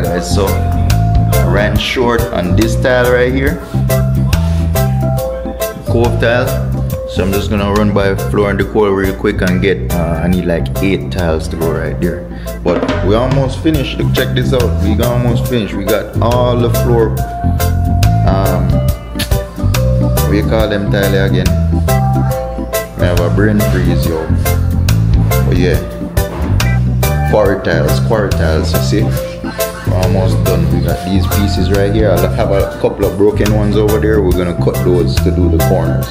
Alright guys, so I ran short on this tile right here, cove tile. So I'm just gonna run by Floor and Decor real quick and get I need like 8 tiles to go right there. But we almost finished. Look, check this out. We almost finished. We got all the floor what do you call them tile again? We have a brain freeze, yo. But yeah, quarry tiles, you see? We're almost done. We got these pieces right here. I have a couple of broken ones over there. We're gonna cut those to do the corners.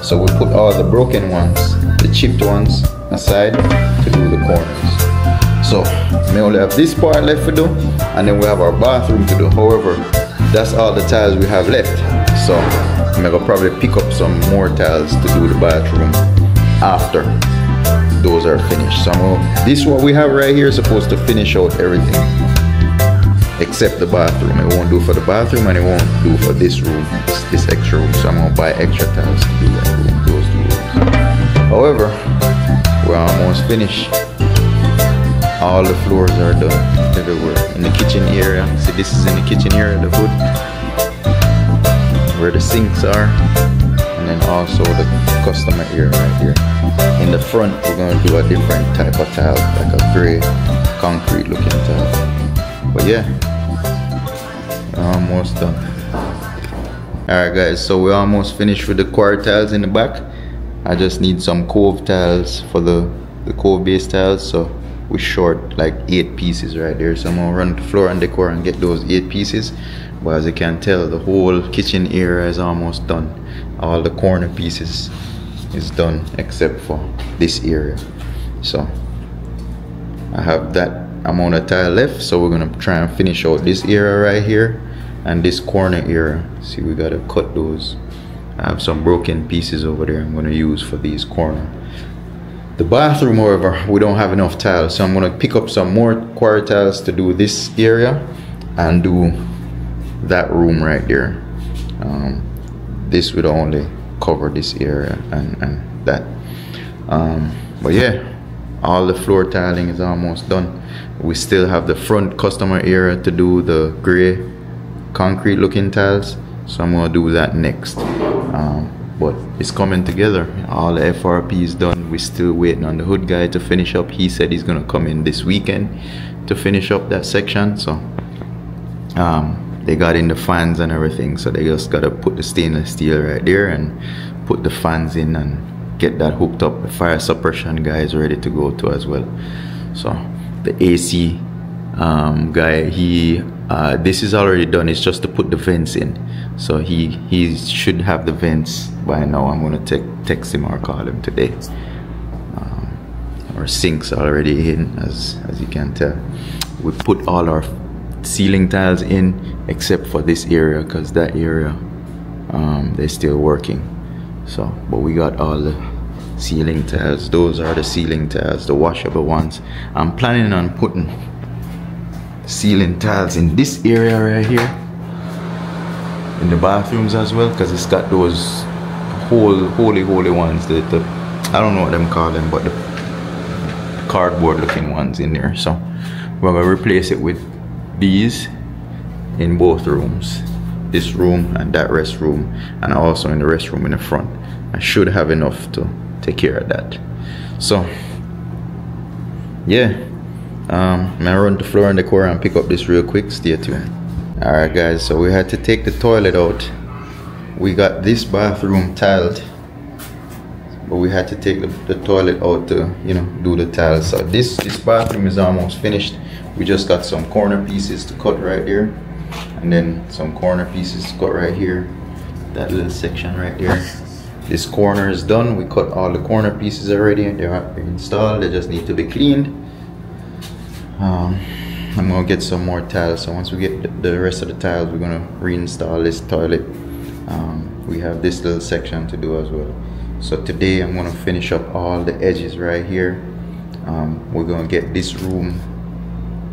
So we put all the broken ones, the chipped ones aside to do the corners. So we only have this part left to do, and then we have our bathroom to do. However, that's all the tiles we have left. So I'm gonna probably pick up some more tiles to do the bathroom after those are finished. So this is what we have right here, supposed to finish out everything except the bathroom. It won't do for the bathroom, and it won't do for this room, this extra room. So I'm gonna buy extra tiles to do that room, those 2 rooms. However, we're almost finished. All the floors are done everywhere. In the kitchen area, see, this is in the kitchen area, the hood, where the sinks are, and then also the customer area right here. In the front, we're gonna do a different type of tile, like a gray concrete looking tile. But yeah, we're almost done. Alright guys, so we're almost finished with the quarry tiles in the back. I just need some cove tiles for the cove base tiles, so we're short like 8 pieces right there. So I'm gonna run to Floor and Decor and get those 8 pieces. But as you can tell, the whole kitchen area is almost done. All the corner pieces is done except for this area. So I have that amount of tile left, so we're gonna try and finish out this area right here and this corner area. See, we gotta cut those. I have some broken pieces over there I'm gonna use for these corner. The bathroom, however, we don't have enough tiles, so I'm gonna pick up some more quarry tiles to do this area and do that room right there. This would only cover this area and that. But yeah, all the floor tiling is almost done. We still have the front customer area to do the gray concrete looking tiles, so I'm gonna do that next. But it's coming together. All the FRP is done. We're still waiting on the hood guy to finish up. He said he's gonna come in this weekend to finish up that section. So they got in the fans and everything, so they just gotta put the stainless steel right there and put the fans in and get that hooked up. The fire suppression guy is ready to go too as well. So the AC guy, this is already done. It's just to put the vents in, so he should have the vents by now. I'm gonna text him or call him today. Our sinks are already in, as you can tell. We put all our ceiling tiles in except for this area, because that area they're still working. So but we got all the ceiling tiles. Those are the ceiling tiles, the washable ones. I'm planning on putting ceiling tiles in this area right here, in the bathrooms as well, because it's got those holy ones, the I don't know what them call them, but the cardboard looking ones in there. So we're gonna replace it with these in both rooms, this room and that restroom, and also in the restroom in the front. I should have enough to take care of that. So yeah, I'm gonna run to Floor and Decor and pick up this real quick. Stay tuned. Alright guys, so we had to take the toilet out. We got this bathroom tiled, but we had to take the toilet out to, you know, do the tiles. So this bathroom is almost finished. We just got some corner pieces to cut right there, and then some corner pieces to cut right here, that little section right there. This corner is done. We cut all the corner pieces already and they're installed. They just need to be cleaned. I'm gonna get some more tiles, so once we get the rest of the tiles, we're gonna reinstall this toilet. We have this little section to do as well. So today I'm gonna finish up all the edges right here. We're gonna get this room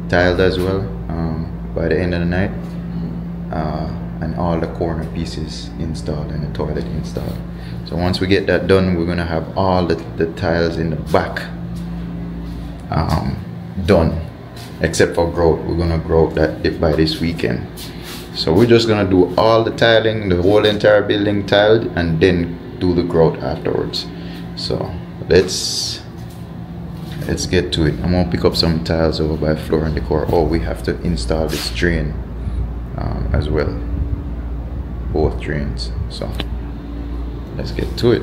tiled as well by the end of the night, and all the corner pieces installed and the toilet installed. So once we get that done, we're gonna have all the tiles in the back done. except for grout. We're gonna grout that by this weekend. So we're just gonna do all the tiling, the whole entire building tiled, and then do the grout afterwards. So let's get to it. I'm gonna pick up some tiles over by Floor and Decor. Oh, we have to install this drain as well, both drains. So let's get to it.